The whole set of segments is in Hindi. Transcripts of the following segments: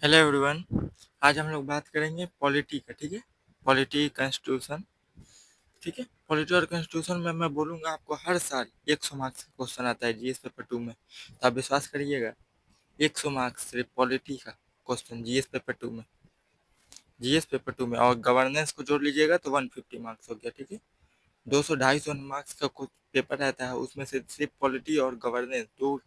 Hello everyone. आज हम लोग बात करेंगे पॉलिटी का। ठीक है, पॉलिटी कॉन्स्टिट्यूशन। ठीक है, पॉलिटी और कॉन्स्टिट्यूशन में मैं बोलूँगा आपको हर साल 100 मार्क्स का क्वेश्चन आता है जीएस पेपर 2 में। तो आप विश्वास करिएगा, 100 मार्क्स सिर्फ पॉलिटी का क्वेश्चन जीएस पेपर 2 में। जीएस पेपर 2 में और गवर्नेंस को जोड़ लीजिएगा तो 150 मार्क्स हो गया। ठीक है, 200-250 मार्क्स का कुछ पेपर रहता है, उसमें से सिर्फ पॉलिटी और गवर्नेंस दो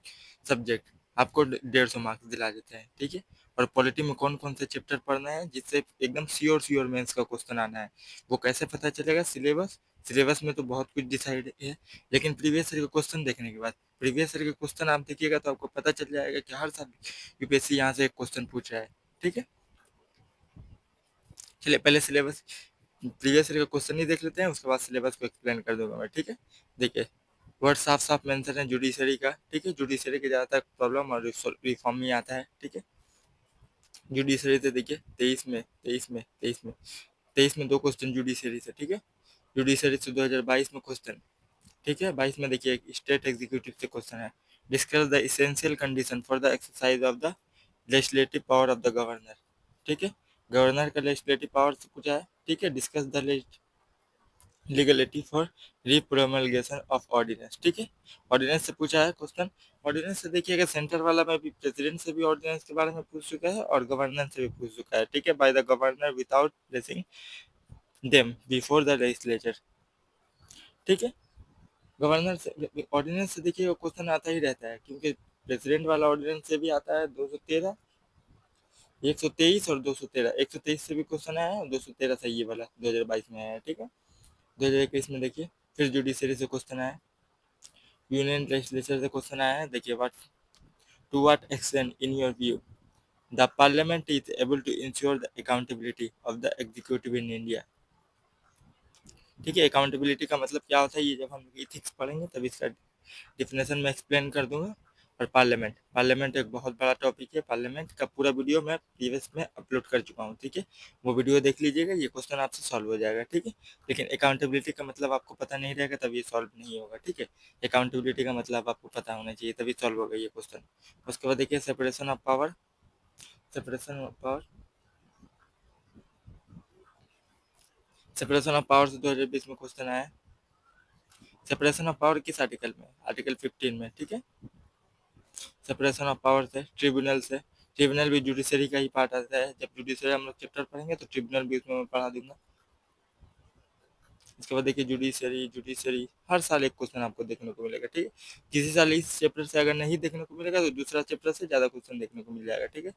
सब्जेक्ट आपको 150 मार्क्स दिला देते हैं। ठीक है, और पॉलिटी में कौन कौन से चैप्टर पढ़ना है जिससे एकदम श्योर श्योर मेंस का क्वेश्चन आना है, वो कैसे पता चलेगा? सिलेबस। सिलेबस में तो बहुत कुछ डिसाइड है, लेकिन प्रीवियस ईयर के क्वेश्चन देखने के बाद, प्रीवियस ईयर के क्वेश्चन आप देखिएगा तो आपको पता चल जाएगा कि हर साल यूपीएससी यहाँ से एक क्वेश्चन पूछ रहा है। ठीक है, चलिए पहले सिलेबस, प्रीवियस ईयर का क्वेश्चन ही देख लेते हैं, उसके बाद सिलेबस को एक्सप्लेन कर दूंगा मैं। ठीक है, देखिए वर्ड साफ साफ मेंशन है जुडिशरी का। ठीक है, जुडिशरी के ज़्यादातर प्रॉब्लम और रिफॉर्म ही आता है। ठीक है, जुडिशरी से देखिए 23 में दो क्वेश्चन जुडिशरी से। ठीक है, जुडिशरी से 2022 में क्वेश्चन। ठीक है, 22 में देखिए स्टेट एग्जीक्यूटिव से क्वेश्चन है, discuss the essential condition for the exercise of the legislative power of the governor. ठीक है, गवर्नर का लेजिस्लेटिव पावर से पूछा है। ठीक है, discuss the legality for repromulgation of ordinance. ठीक है, ऑर्डिनेंस से पूछा है क्वेश्चन। ऑर्डिनेंस से देखिएगा सेंटर वाला में भी प्रेसिडेंट से भी ऑर्डिनेंस के बारे में पूछ चुका है और गवर्नर से भी पूछ चुका है। ठीक है, by the governor without placing them before the legislature. ठीक है, गवर्नर से ऑर्डिनेंस से देखिए क्वेश्चन आता ही रहता है, क्योंकि प्रेसिडेंट वाला ऑर्डिनेंस से भी आता है। 213, 123 और 213, 123 से भी क्वेश्चन आया है और 213 से ये वाला 2022 में आया है। ठीक है, 2021 में देखिए फिर जुडिशरी से क्वेश्चन आया, यूनियन लेजिस्लेचर से क्वेश्चन आया है। देखिए what to what extent in your view the parliament is able to ensure the accountability of the executive in India. ठीक है, अकाउंटेबिलिटी का मतलब क्या होता है, ये जब हम इथिक्स पढ़ेंगे तब इसका डिफिनेशन में एक्सप्लेन कर दूंगा। और पार्लियामेंट, पार्लियामेंट एक बहुत बड़ा टॉपिक है। पार्लियामेंट का पूरा वीडियो मैं प्रीवियस में अपलोड कर चुका हूँ। ठीक है, वो वीडियो देख लीजिएगा, ये क्वेश्चन आपसे सॉल्व हो जाएगा। ठीक है, लेकिन अकाउंटेबिलिटी का मतलब आपको पता नहीं रहेगा तब ये सॉल्व नहीं होगा। ठीक है, अकाउंटेबिलिटी का मतलब आपको पता होना चाहिए तभी सॉल्व होगा ये क्वेश्चन। उसके बाद देखिए separation of power, separation of power, separation of power से 2020 में क्वेश्चन आया। सेपरेशन ऑफ पावर किस आर्टिकल में? आर्टिकल 15 में। ठीक है, सेपरेशन ऑफ पावर से, ट्रिब्यूनल से, ट्रिब्यूनल भी जुडिशरी का ही पार्ट आता है। जब जुडिशरी हम लोग चैप्टर पढ़ेंगे तो ट्रिब्यूनल भी उसमें मैं पढ़ा दूंगा। इसके बाद देखिए जुडिशरी, जुडिशरी हर साल एक क्वेश्चन आपको देखने को मिलेगा। ठीक है, किसी साल इस चैप्टर से अगर नहीं देखने को मिलेगा तो दूसरा चैप्टर से ज़्यादा क्वेश्चन देखने को मिल जाएगा। ठीक है,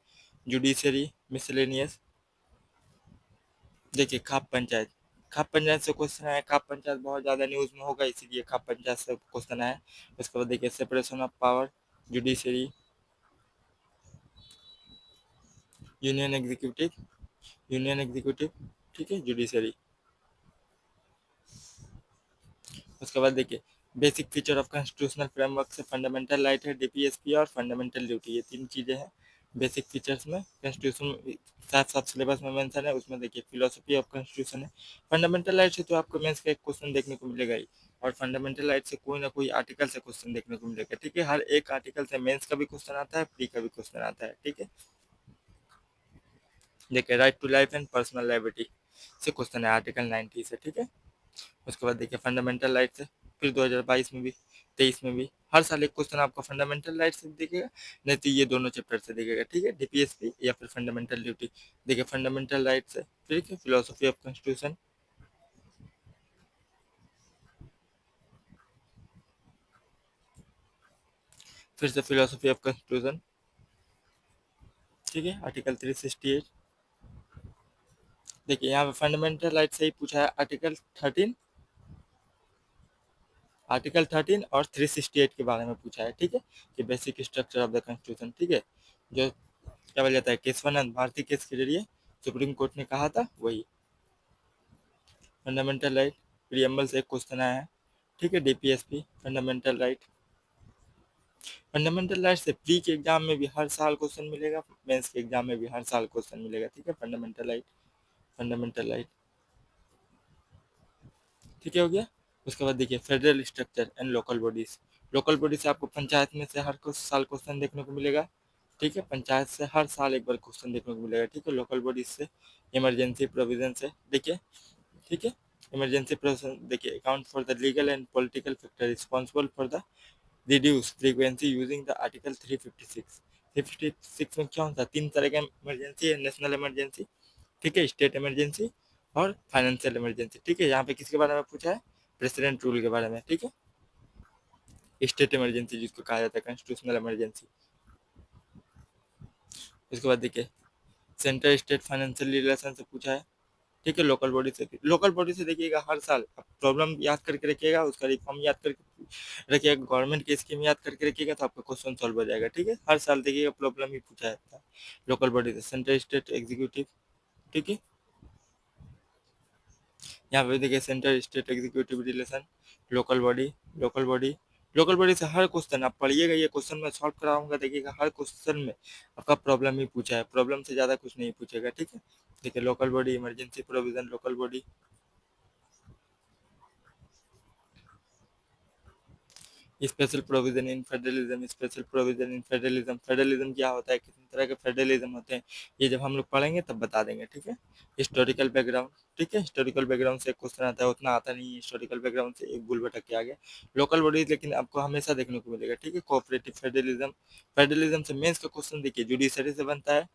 जुडिशरी मिसलेनियस, देखिए खाप पंचायत, खाप पंचायत से क्वेश्चन आया। खाप पंचायत बहुत ज़्यादा न्यूज़ में होगा, इसीलिए खाप पंचायत से क्वेश्चन आया। उसके बाद देखिए separation of power, judiciary, union executive, union executive. ठीक है, जुडिशरी। उसके बाद देखिए basic feature of constitutional framework से फंडामेंटल राइट है, डीपीएसपी और फंडामेंटल ड्यूटी, ये तीन चीज़ें हैं बेसिक फीचर्स में। कॉन्स्टिट्यूशन साथ साथ सिलेबस में मेंशन है, उसमें देखिए फिलोसफी ऑफ कॉन्स्टिट्यूशन है। फंडामेंटल राइट से तो आपको मेंस का एक क्वेश्चन देखने को मिलेगा ही, और फंडामेंटल राइट से कोई ना कोई आर्टिकल से क्वेश्चन देखने को मिलेगा। ठीक है, हर एक आर्टिकल से मेंस का भी क्वेश्चन आता है, प्री का भी क्वेश्चन आता है। ठीक है, देखिए right to life and personal liability से क्वेश्चन है आर्टिकल 90 से। ठीक है, उसके बाद देखिए फंडामेंटल राइट से फिर 2022 में भी, 23 में भी हर साल एक क्वेश्चन आपको फंडामेंटल राइट से दिखेगा, नहीं तो ये दोनों चैप्टर से दिखेगा। ठीक है, डीपीएसपी या फिर फंडामेंटल ड्यूटी। देखिए फंडामेंटल राइट से फिर फिलोसफी ऑफ कॉन्स्टिट्यूशन, फिर से फिलोसफी ऑफ कॉन्स्टिट्यूशन। ठीक है, आर्टिकल 368। देखिए यहाँ पे फंडामेंटल राइट से ही पूछा है आर्टिकल 13, आर्टिकल 13 और 368 के बारे में पूछा है। ठीक है, कि basic structure of the constitution. ठीक है, जो क्या बोला जाता है केशवानंद भारती केस के जरिए सुप्रीम कोर्ट ने कहा था वही। फंडामेंटल राइट प्रियम्बल से एक क्वेश्चन आया है। ठीक है, DPSP fundamental right, fundamental right से प्री के एग्जाम में भी हर साल क्वेश्चन मिलेगा, मेंस के एग्जाम में भी हर साल क्वेश्चन मिलेगा। ठीक है, फंडामेंटल राइट, फंडामेंटल राइट। ठीक है, हो गया। उसके बाद देखिए federal structure and local bodies, local body से आपको पंचायत में से हर साल क्वेश्चन देखने को मिलेगा। ठीक है। पंचायत से हर साल एक बार क्वेश्चन देखने को मिलेगा, ठीक है। लोकल बॉडी से, इमरजेंसी प्रोविजन से, देखिए, ठीक है। इमरजेंसी प्रोविजन देखिए, account for the legal and political factor responsible for the reduce frequency using the article 356। 356 में क्या होता है, तीन तरह का इमरजेंसी है, नेशनल इमरजेंसी, ठीक है, स्टेट इमरजेंसी और फाइनेंशियल इमरजेंसी, ठीक है। यहाँ पे किसके बारे में पूछा है, प्रेसिडेंट रूल के बारे में, ठीक है। स्टेट इमरजेंसी जिसको कहा जाता है कॉन्स्टिट्यूशनल इमरजेंसी। उसके बाद देखिए, सेंट्रल स्टेट फाइनेंशियल रिलेशन से पूछा है, ठीक है। लोकल बॉडी से, लोकल बॉडी से देखिएगा हर साल प्रॉब्लम याद करके रखिएगा, उसका रिफॉर्म याद करके रखिएगा, गवर्नमेंट की स्कीम याद करके रखिएगा, तो आपका क्वेश्चन सॉल्व हो जाएगा, ठीक है। हर साल देखिएगा प्रॉब्लम ही पूछा जाता है लोकल बॉडी से। सेंट्रल स्टेट एग्जीक्यूटिव, ठीक है। यहाँ पे देखिए central state executive relation, local body, local body, local body से हर क्वेश्चन आप पढ़िएगा, ये क्वेश्चन मैं सॉल्व कराऊंगा, देखिएगा हर क्वेश्चन में आपका प्रॉब्लम ही पूछा है, प्रॉब्लम से ज्यादा कुछ नहीं पूछेगा, ठीक है। देखिए local body, emergency provision, local body, special provision in federalism, special provision in federalism, federalism क्या होता है, कितने तरह के फेडरलिज्म होते हैं, ये जब हम लोग पढ़ेंगे तब बता देंगे, ठीक है। हिस्टोरिकल बैकग्राउंड, ठीक है, हिस्टोरिकल बैकग्राउंड से क्वेश्चन आता है, उतना आता नहीं है हिस्टोरिकल बैकग्राउंड से, एक भूल भटक के आ गया। लोकल बॉडीज लेकिन आपको हमेशा देखने को मिलेगा, ठीक है। कोऑपरेटिव फेडरलिज्म, फेडरलिज्म से मेंस का क्वेश्चन देखिए, जुडिशरी से बनता है,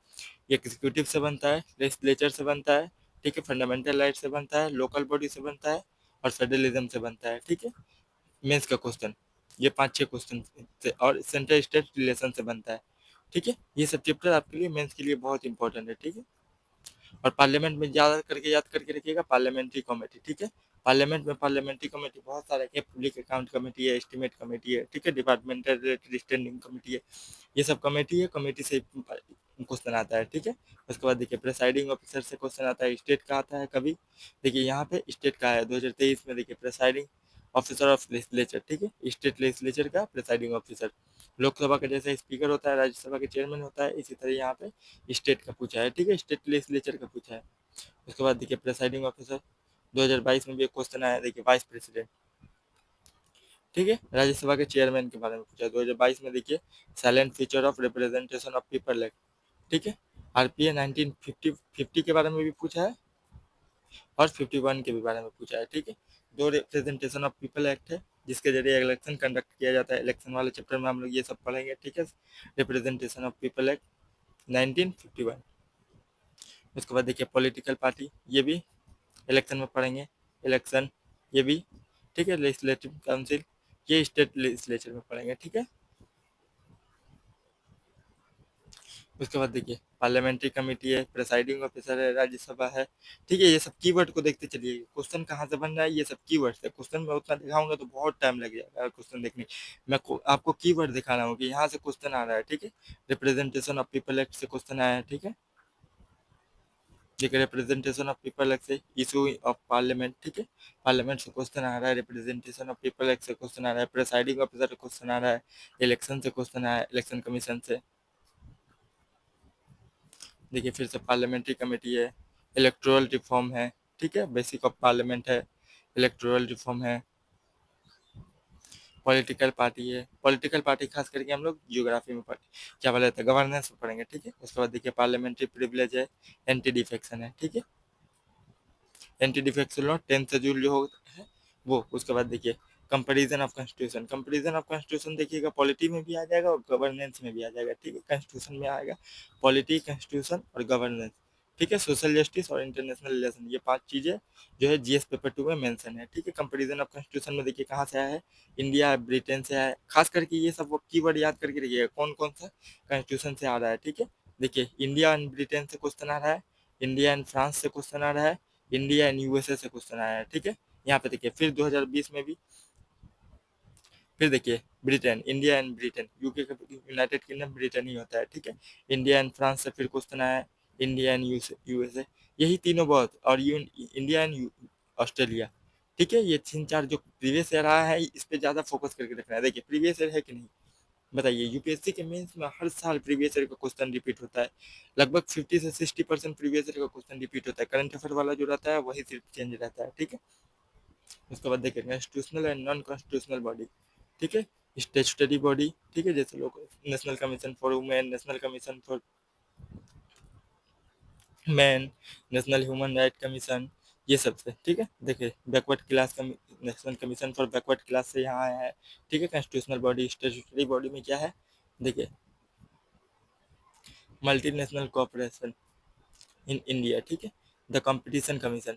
एग्जीक्यूटिव से बनता है, लेजिस्लेचर से बनता है, ठीक है, फंडामेंटल राइट से बनता है, लोकल बॉडी से बनता है और फेडरलिज्म से बनता है, ठीक है। मेंस का क्वेश्चन ये पांच छह क्वेश्चन से और सेंट्रल स्टेट रिलेशन से बनता है, ठीक है। ये सब चैप्टर आपके लिए मेंस के लिए बहुत इंपॉर्टेंट है, ठीक है। और पार्लियामेंट में ज्यादा करके याद करके रखिएगा, पार्लियामेंट्री कमेटी, ठीक है। पार्लियामेंट में पार्लियामेंट्री कमेटी बहुत सारे है, पब्लिक अकाउंट कमेटी है, एस्टिमेट कमेटी है, ठीक है, डिपार्टमेंटल रिलेटेड स्टैंडिंग कमेटी है, ये सब कमेटी है, कमेटी से क्वेश्चन आता है, ठीक है। उसके बाद देखिए प्रेसाइडिंग ऑफिसर से क्वेश्चन आता है, स्टेट का आता है कभी, देखिए यहाँ पे स्टेट का है 2023 में, देखिए प्रेसाइडिंग ऑफिसर ऑफ लेजिस्लेचर, ठीक है, स्टेट लेजिस्लेचर का प्रेसाइडिंग ऑफिसर। लोकसभा का जैसे स्पीकर होता है, राज्यसभा के चेयरमैन होता है, इसी तरह यहाँ पे स्टेट का पूछा है, ठीक है, स्टेट लेजिस्लेचर का पूछा है। उसके बाद देखिए प्रेसाइडिंग ऑफिसर 2022 में भी एक क्वेश्चन आया, देखिए वाइस प्रेसिडेंट, ठीक है, राज्यसभा के चेयरमैन के बारे में पूछा है 2022 में, देखिए silent feature of representation of people act, ठीक है। आरपीए 1950 के बारे में भी पूछा है और 51 के भी बारे में पूछा है, ठीक है। दो रिप्रेजेंटेशन ऑफ पीपल एक्ट है जिसके जरिए इलेक्शन कंडक्ट किया जाता है, इलेक्शन वाले चैप्टर में हम लोग ये सब पढ़ेंगे, ठीक है। Representation of people act 1951। उसके बाद देखिए पॉलिटिकल पार्टी, ये भी इलेक्शन में पढ़ेंगे, इलेक्शन, ये भी, ठीक है। लेजिस्लेटिव काउंसिल, ये स्टेट लेजिस्लेचर में पढ़ेंगे, ठीक है। उसके बाद देखिए पार्लियामेंट्री कमेटी है, प्रेसाइडिंग ऑफिसर है, राज्यसभा है, ठीक है। ये सब कीवर्ड को देखते चलिए, क्वेश्चन कहाँ से बन रहा है, ये सब कीवर्ड है। क्वेश्चन में उतना दिखाऊंगा तो बहुत टाइम लग जाएगा क्वेश्चन देखने, मैं आपको कीवर्ड दिखा रहा हूँ कि यहाँ से क्वेश्चन आ रहा है, ठीक है। रिप्रेजेंटेशन ऑफ पीपल एक्ट से क्वेश्चन आया है, ठीक है। ठीक है, रिप्रेजेंटेशन ऑफ पीपल एक्ट से, इशू ऑफ पार्लियामेंट, ठीक है, पार्लियामेंट से क्वेश्चन आ रहा है, रिप्रेजेंटेशन ऑफ पीपल एक्ट से क्वेश्चन आ रहा है, प्रेसाइडिंग ऑफिसर से क्वेश्चन आ रहा है, इलेक्शन से क्वेश्चन आया है, इलेक्शन कमीशन से, देखिए फिर से पार्लियामेंट्री कमेटी है, इलेक्टोरल रिफॉर्म है, ठीक है, बेसिक ऑफ पार्लियामेंट है, इलेक्टोरल रिफॉर्म है, पॉलिटिकल पार्टी है, पॉलिटिकल पार्टी खास करके हम लोग जियोग्राफी में क्या बोला जाता है, गवर्नेंस में पढ़ेंगे, ठीक है। उसके बाद देखिए पार्लियामेंट्री प्रिविलेज है, एंटी डिफेक्शन है, ठीक है, एंटी डिफेक्शन लॉ 10 शेड्यूल जो होता है वो। उसके बाद देखिए comparison of constitution, comparison of constitution देखिएगा पॉलिटी में भी आ जाएगा और गवर्नेंस में भी आ जाएगा, ठीक है। कॉन्स्टिट्यूशन में आएगा पॉलिटी, कॉन्स्टिट्यूशन और गवर्नेंस, ठीक है। सोशल जस्टिस और इंटरनेशनल रिलेशन, ये पांच चीजें जो है जीएस पेपर 2 में मेंशन है, ठीक है। कंपेरिजन ऑफ कॉन्स्टिट्यूशन में देखिए कहाँ से आया है, इंडिया, ब्रिटेन से आया है, खास करके ये सब कीवर्ड याद करके रखिएगा कौन कौन सा कॉन्स्टिट्यूशन से आ रहा है, ठीक है। देखिए इंडिया एंड ब्रिटेन से क्वेश्चन आ रहा है, इंडिया एंड फ्रांस से क्वेश्चन आ रहा है, इंडिया एंड यूएसए से क्वेश्चन आया है, ठीक है। यहाँ पे देखिए फिर 2020 में भी, फिर देखिए Britain, India and Britain, UK का यूनाइटेड किंगडम ब्रिटेन ही होता है, ठीक है। इंडिया एंड फ्रांस से फिर क्वेश्चन आया है, इंडिया एंड यूएसए, यही तीनों बहुत, और इंडिया एंड ऑस्ट्रेलिया, ठीक है। ये तीन चार जो प्रीवियस ईयर आया है इस पे ज्यादा फोकस करके रखना है। देखिए प्रीवियस ईयर है कि नहीं बताइए, यूपीएससी के मेंस में हर साल प्रीवियस ईयर का क्वेश्चन रिपीट होता है, लगभग 50 से 60% प्रीवियस ईयर का क्वेश्चन रिपीट होता है, करंट अफेयर वाला जो रहता है वही सिर्फ चेंज रहता है, ठीक है। उसके बाद देखिए constitutional and non constitutional body, ठीक है। स्टेचुटरी बॉडी, ठीक है, जैसे लोग national commission for women, national commission for man, national human right commission, ये सब से, ठीक है। देखिए backward class national commission for backward class से यहाँ आया है, ठीक है। कॉन्स्टिट्यूशनल बॉडी, स्टेचुटरी बॉडी में क्या है, देखिए मल्टी नेशनल कोऑपरेशन इन इंडिया, ठीक है। द कंपटीशन कमीशन,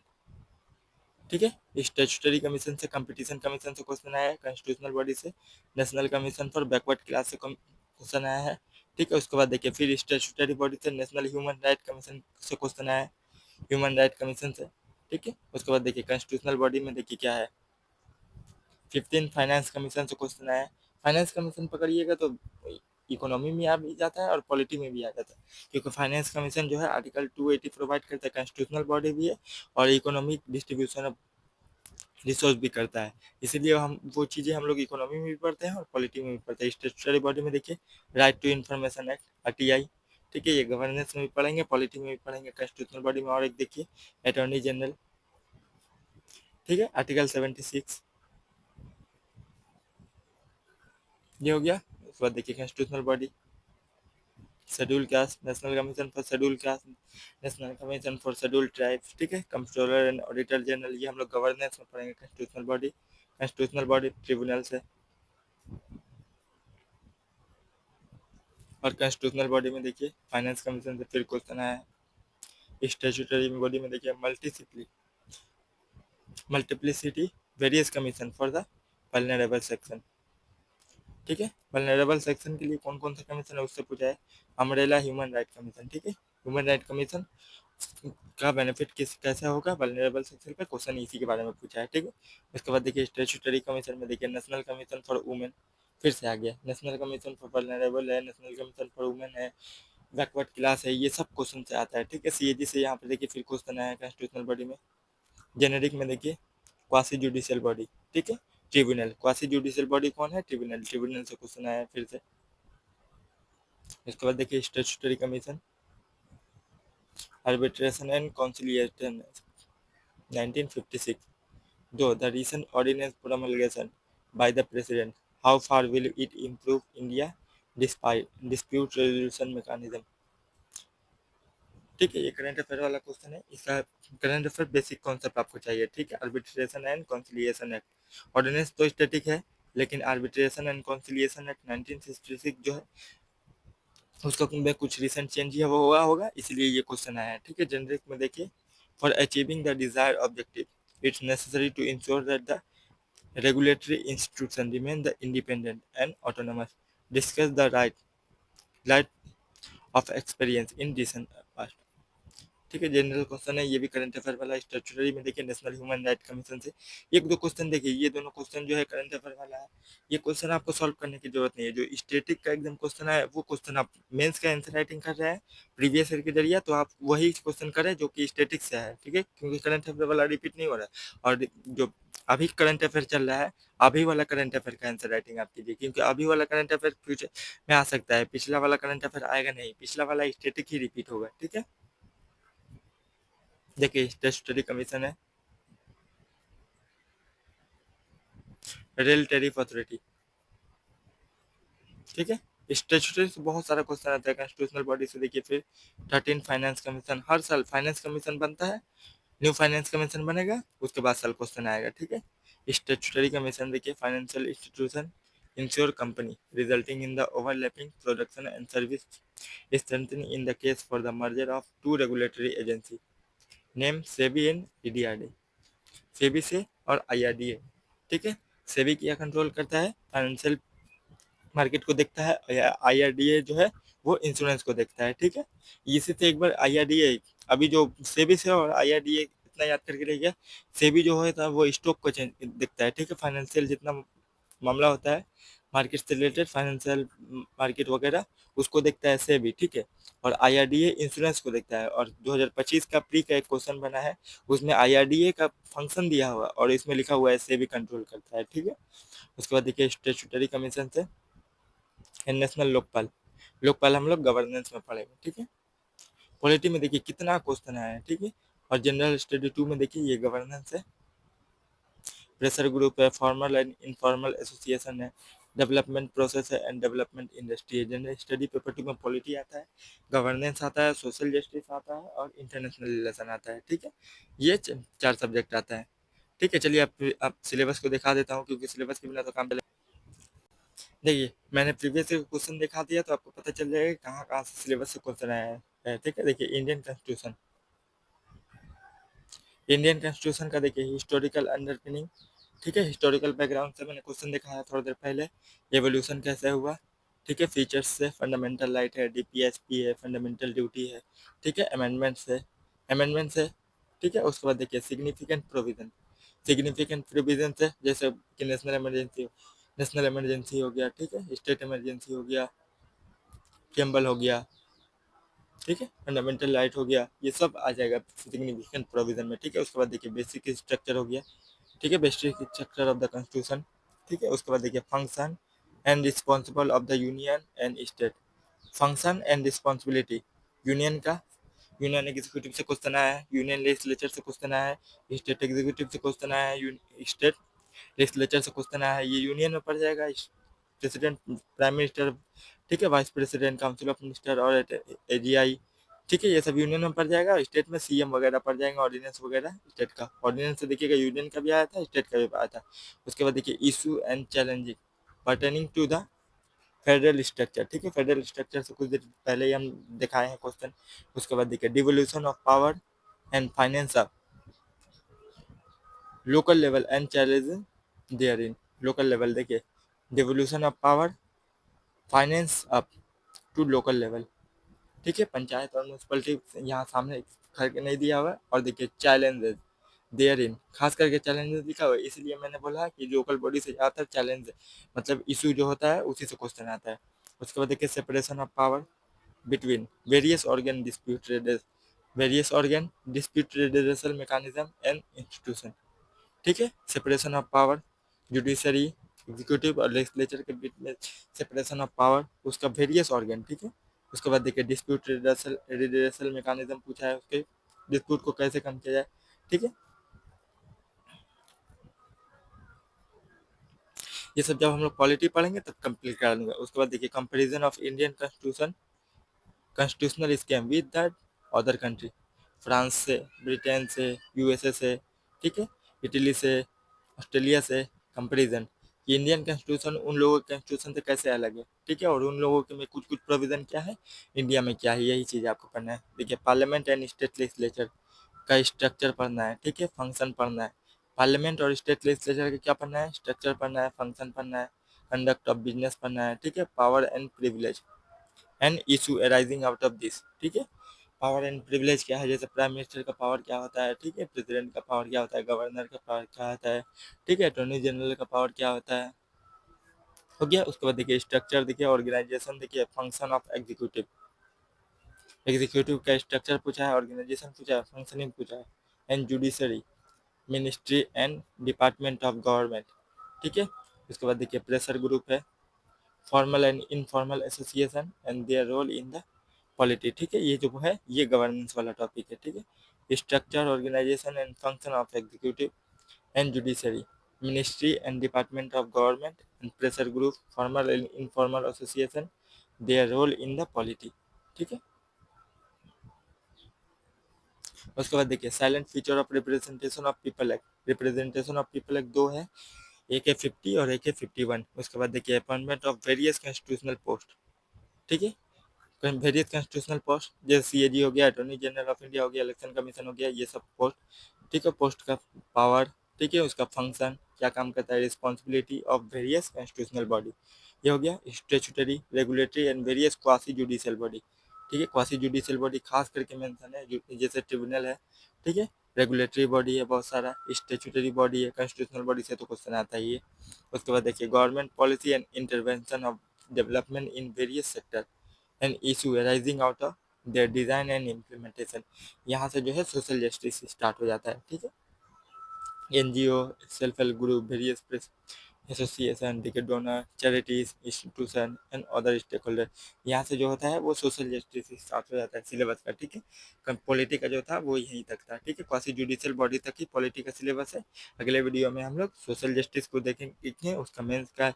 ठीक है। स्टेचुटरी कमीशन से, कंपटीशन कमीशन से क्वेश्चन आया है, कॉन्स्टिट्यूशनल बॉडी से national commission for backward class से क्वेश्चन आया है, ठीक है। उसके बाद देखिए फिर स्टेचुटरी बॉडी से नेशनल ह्यूमन राइट कमीशन से क्वेश्चन आया है, ह्यूमन राइट कमीशन से, ठीक है। उसके बाद देखिए कॉन्स्टिट्यूशनल बॉडी में देखिए क्या है, 15 फाइनेंस कमीशन से क्वेश्चन आया है। फाइनेंस कमीशन पकड़िएगा तो इकोनॉमी में आ भी जाता है और पॉलिटी में भी आ जाता है, क्योंकि फाइनेंस कमीशन जो है आर्टिकल 280 प्रोवाइड करता है, कॉन्स्टिट्यूशनल बॉडी भी है और इकोनॉमिक डिस्ट्रीब्यूशन ऑफ रिसोर्स भी करता है। इसीलिए हम वो चीज़ें हम लोग इकोनॉमी में भी पढ़ते हैं और पॉलिटी में भी पढ़ते हैं। स्टेचुटरी बॉडी में देखिए right to information act, RTI, ठीक है, ये गवर्नेंस में भी पढ़ेंगे, पॉलिटी में भी पढ़ेंगे। कॉन्स्टिट्यूशनल बॉडी में और एक देखिए अटॉर्नी जनरल, ठीक है, आर्टिकल 76, ये हो गया। उसके बाद देखिए constitutional body, schedule caste, national commission for schedule caste, national commission for schedule tribes, ठीक है। कंट्रोलर एंड ऑडिटर जनरल, ये हम लोग गवर्नेंस में पढ़ेंगे। Constitutional body, constitutional body tribunal से, और कॉन्स्टिट्यूशनल बॉडी में देखिए फाइनेंस कमीशन से फिर क्वेश्चन आया है। स्टेचुटरी बॉडी में देखिए multiplicity various commission for the vulnerable section, ठीक है। वल्नरेबल सेक्शन के लिए कौन कौन सा कमीशन है उससे पूछा है। अम्ब्रेला ह्यूमन राइट कमीशन, ठीक है। ह्यूमन राइट कमीशन का बेनिफिट किस कैसा होगा वल्नरेबल सेक्शन पे, क्वेश्चन इसी के बारे में पूछा है, ठीक है। उसके बाद देखिए स्टेचुटरी कमीशन में देखिए नेशनल कमीशन फॉर वुमेन, फिर से आ गया नेशनल कमीशन फॉर वल्नरेबल है, नेशनल कमीशन फॉर वुमेन है, बैकवर्ड क्लास है, ये सब क्वेश्चन से आता है, ठीक है। सीएजी से यहाँ पे देखिए फिर क्वेश्चन आया है कॉन्स्टिट्यूशनल बॉडी में। जेनेरिक में देखिए क्वासी जुडिशियल बॉडी, ठीक है, ट्रिब्यूनल। क्वासी जुडिशियल बॉडी कौन है, ट्रिब्यूनल, ट्रिब्यूनल से क्वेश्चन आया है फिर से। इसके बाद देखिए statutory commission, arbitration and conciliation 1956, though the recent ordinance promulgation by the president, how far will it improve India despite dispute resolution mechanism, ठीक है। ये करंट अफेयर वाला क्वेश्चन है, इसका करंट अफेयर बेसिक कॉन्सेप्ट आपको चाहिए, ठीक है। Arbitration and conciliation act, ordinance तो स्टैटिक है, लेकिन आर्बिट्रेशन एंड कॉन्सिलिएशन एक्ट 1966 जो है उसका में कुछ रिसेंट चेंज ही वो हुआ होगा, इसलिए ये क्वेश्चन आया है, ठीक है। जेनरिक में देखिए for achieving the desire objective it's necessary to ensure that the regulatory institution remain the independent and autonomous, discuss the right of experience in recent past, ठीक है। जनरल क्वेश्चन है, ये भी करंट अफेयर वाला। स्टेचुटरी में देखिए नेशनल ह्यूमन राइट कमीशन से एक दो क्वेश्चन देखिए, ये दोनों क्वेश्चन जो है करंट अफेयर वाला है। ये क्वेश्चन आपको सॉल्व करने की जरूरत नहीं है। जो स्टेटिक का एकदम क्वेश्चन है वो क्वेश्चन आप मेंस का आंसर राइटिंग कर रहे हैं प्रीवियस ईयर के जरिए, तो आप वही क्वेश्चन करें जो कि स्टेटिक से है, ठीक है, क्योंकि करंट अफेयर वाला रिपीट नहीं हो रहा है। और जो अभी करंट अफेयर चल रहा है, अभी वाला करंट अफेयर का आंसर राइटिंग आप कीजिए, क्योंकि अभी वाला करंट अफेयर फ्यूचर में आ सकता है, पिछला वाला करंट अफेयर आएगा नहीं, पिछला वाला स्टेटिक ही रिपीट होगा, ठीक है। देखिए स्टेचुटरी कमीशन है, रेल टैरिफ अथॉरिटी, ठीक है। स्टेचुटरी से बहुत सारा क्वेश्चन आता है। कॉन्स्टिट्यूशनल बॉडी से देखिए फिर 13 फाइनेंस कमीशन, हर साल फाइनेंस कमीशन बनता है, न्यू फाइनेंस कमीशन बनेगा, उसके बाद साल क्वेश्चन आएगा, ठीक है। स्टेचुटरी कमीशन देखिए financial institution insure company resulting in the overlapping production and service strengthening in the case for the merger of two regulatory agency name SEBI and EDRD, SEBI से और आईआरडीए, ठीक है। सेबी क्या कंट्रोल करता है, फाइनेंशियल मार्केट को देखता है, आईआरडीए जो है वो इंश्योरेंस को देखता है, ठीक है। इसी से एक बार आईआरडीए, अभी जो सेबी से और आईआरडीए इतना याद करके रह गया, सेबी जो होता है वो स्टॉक को देखता है, ठीक है। फाइनेंशियल जितना मामला होता है मार्केट से रिलेटेड, फाइनेंशियल मार्केट वगैरह, उसको देखता है सेबी, ठीक है। और आईआरडीए इंश्योरेंस को देखता है। और 2025 का प्री का एक क्वेश्चन बना है, उसमें आईआरडीए का फंक्शन दिया हुआ और इसमें लिखा हुआ है सेबी कंट्रोल करता है, ठीक है। उसके बाद देखिए स्टेचुटरी कमीशन से नेशनल लोकपाल, लोकपाल हम लोग गवर्नेंस में पढ़ेंगे, ठीक है। पॉलिटी में देखिए कितना क्वेश्चन आया है, ठीक है। और जनरल स्टडी 2 में देखिए ये गवर्नेंस है, प्रेशर ग्रुप है, फॉर्मल एंड इनफॉर्मल एसोसिएशन है, डेवलपमेंट प्रोसेस है एंड डेवलपमेंट इंडस्ट्री है। जनरल स्टडी पेपर 2 में पॉलिटी आता है, गवर्नेंस आता है, सोशल जस्टिस आता है और इंटरनेशनल रिलेशन आता है। ठीक है, ये 4 सब्जेक्ट आता है। ठीक है, चलिए आप सिलेबस को दिखा देता हूँ, क्योंकि सिलेबस के बिना तो काम चले। देखिए, मैंने प्रीवियस क्वेश्चन दिखा दिया तो आपको पता चल जाएगा कहाँ कहाँ से सिलेबस से क्वेश्चन आया है। ठीक है, देखिए इंडियन कॉन्स्टिट्यूशन का देखिए हिस्टोरिकल अंडरपिनिंग। ठीक है, हिस्टोरिकल बैकग्राउंड से मैंने क्वेश्चन दिखाया थोड़ी देर पहले। एवोल्यूशन कैसे हुआ। ठीक है, फीचर्स से फंडामेंटल राइट है, डीपीएसपी है, फंडामेंटल ड्यूटी है। ठीक है, अमेंडमेंट्स है। ठीक है, उसके बाद देखिए सिग्निफिकेंट प्रोविजन है, जैसे कि नेशनल इमरजेंसी हो गया। ठीक है, स्टेट इमरजेंसी हो गया, कैम्बल हो गया। ठीक है, फंडामेंटल राइट हो गया, ये सब आ जाएगा सिग्निफिकेंट प्रोविजन में। ठीक है, उसके बाद देखिए बेसिक स्ट्रक्चर हो गया। ठीक है, basic structure of the constitution. ठीक है, उसके बाद देखिए function and responsible of the union and state. Function and responsibility union का, यूनियन एग्जीक्यूटिव से क्वेश्चन आया है, यूनियन लेजिस्लेचर से क्वेश्चन आया है, स्टेट एग्जीक्यूटिव से क्वेश्चन आया है, स्टेट लेजिस्लेचर से क्वेश्चन आया है। ये यूनियन में पड़ जाएगा, प्रेसिडेंट, प्राइम मिनिस्टर। ठीक है, vice president, council of minister और एजीआई। ठीक है, ये सब यूनियन में पड़ जाएगा। स्टेट में सीएम वगैरह पड़ जाएंगे, ऑर्डिनेंस वगैरह। स्टेट का ऑर्डिनेंस से देखिएगा यूनियन का भी आया था, स्टेट का भी आया था। उसके बाद देखिए issue and challenging pertaining to the federal structure. ठीक है, फेडरल स्ट्रक्चर से कुछ देर पहले ही हम दिखाए हैं क्वेश्चन। उसके बाद देखिए devolution of power and finance of local level and challenge there in. Local level देखिए devolution of power, finance up to local level. ठीक है, पंचायत और म्यूनसिपलिटी यहाँ सामने करके नहीं दिया हुआ है। और देखिए चैलेंजेस देयर इन, खास करके चैलेंजेस लिखा हुआ है, इसलिए मैंने बोला कि लोकल बॉडी से ज़्यादातर चैलेंज मतलब इशू जो होता है उसी से क्वेश्चन आता है। उसके बाद देखिए separation of power between various organ dispute redressal mechanism and institution. ठीक है, separation of power judiciary, executive और लेजिस्लेचर के बीच में सेपरेशन ऑफ पावर, उसका वेरियस ऑर्गन। ठीक है, उसके बाद देखिए डिस्प्यूट रिड्रेसल मैकेनिज्म पूछा है, उसके डिस्प्यूट को कैसे कम किया जाए। ठीक है, ये सब जब हम लोग पॉलिटी पढ़ेंगे तब कंप्लीट करा लूंगा। उसके बाद देखिए comparison of Indian constitutional scheme with that other country, France से, ब्रिटेन से, यूएसए से। ठीक है, इटली से, ऑस्ट्रेलिया से कंपेरिजन, कि इंडियन कॉन्स्टिट्यूशन उन लोगों के कॉन्स्टिट्यूशन से कैसे अलग है। ठीक है, और उन लोगों के में कुछ कुछ प्रोविजन क्या है, इंडिया में क्या है, यही चीज़ आपको पढ़ना है। देखिए पार्लियामेंट एंड स्टेट लेजिस्लेचर का स्ट्रक्चर पढ़ना है। ठीक है, फंक्शन पढ़ना है। पार्लियामेंट और स्टेट लेजिस्लेचर का क्या पढ़ना है, स्ट्रक्चर पढ़ना है, फंक्शन पढ़ना है, कंडक्ट ऑफ बिजनेस पढ़ना है। ठीक है, power and privilege and issue arising out of this. ठीक है, पावर एंड प्रिविलेज क्या है, जैसे प्राइम मिनिस्टर का पावर क्या होता है। ठीक है, प्रेसिडेंट का पावर क्या होता है, गवर्नर का पावर क्या होता है। ठीक है, अटॉर्नी जनरल का पावर क्या होता है। हो गया, उसके बाद देखिए स्ट्रक्चर देखिए, ऑर्गेनाइजेशन देखिए, फंक्शन ऑफ एग्जीक्यूटिव, एग्जीक्यूटिव का स्ट्रक्चर पूछा है, ऑर्गेनाइजेशन पूछा है, फंक्शनिंग पूछा है, and judiciary, ministry and department of government. ठीक है, उसके बाद देखिए प्रेशर ग्रुप है, formal and informal association and their role in the polity. ठीक है, ये जो है ये गवर्नेंस वाला टॉपिक है। ठीक है, structure, organisation and function of executive and judiciary, ministry and department of government and pressure group, formal and informal association, their role in the polity. ठीक है, उसके बाद देखिए silent feature of representation of people act. Representation of people act दो है, AK 50 और AK 51। उसके बाद देखिए appointment of various constitutional post. ठीक है, वेरियस कॉन्स्टिट्यूशनल पोस्ट, जैसे CAG हो गया, अटॉर्नी जनरल ऑफ इंडिया हो गया, इलेक्शन कमीशन हो गया, ये सब पोस्ट। ठीक है, पोस्ट का पावर। ठीक है, उसका फंक्शन क्या काम करता है, responsibility of various constitutional body, ये हो गया statutory, regulatory and various quasi judicial body. ठीक है, क्वासी जुडिशियल बॉडी खास करके मेंशन है, जैसे ट्रिब्यूनल है। ठीक है, रेगुलेटरी बॉडी है बहुत सारा, स्टेचुटरी बॉडी है, कॉन्स्टिट्यूशनल बॉडी से तो क्वेश्चन आता ही है। उसके बाद देखिए government policy and intervention of development in various sector and issue arising out of their design and implementation. यहाँ से जो है सोशल जस्टिस स्टार्ट हो जाता है। ठीक है, NGO, self help group, various press association, ठीक है, donor, charities, institution and other stakeholder. यहाँ से जो होता है वो सोशल जस्टिस स्टार्ट हो जाता है सिलेबस का। ठीक है, पॉलिटी का जो था वो यहीं तक था। ठीक है, क्वासी जुडिशियल बॉडी तक ही पॉलिटी का सिलेबस है। अगले वीडियो में हम लोग सोशल जस्टिस को देखेंगे, उसका मेंस का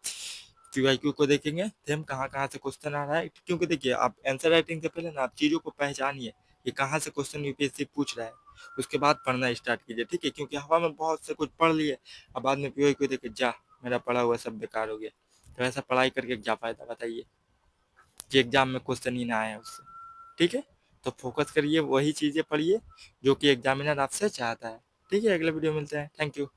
पीवाईक्यू को देखेंगे थेम कहाँ कहाँ से क्वेश्चन आ रहा है, क्योंकि देखिए आप आंसर राइटिंग से पहले ना आप चीज़ों को पहचानिए कि कहाँ से क्वेश्चन यूपीएससी पूछ रहा है, उसके बाद पढ़ना स्टार्ट कीजिए, ठीक है। क्योंकि हवा में बहुत से कुछ पढ़ लिए और बाद में पीवाईक्यू देखिए जा मेरा पढ़ा हुआ सब बेकार हो गया, तो ऐसा पढ़ाई करके क्या फायदा बताइए कि एग्जाम में क्वेश्चन ही ना आए उससे, ठीक है। तो फोकस करिए, वही चीज़ें पढ़िए जो कि एग्जामिनर आपसे चाहता है, ठीक है। अगले वीडियो मिलते हैं, थैंक यू।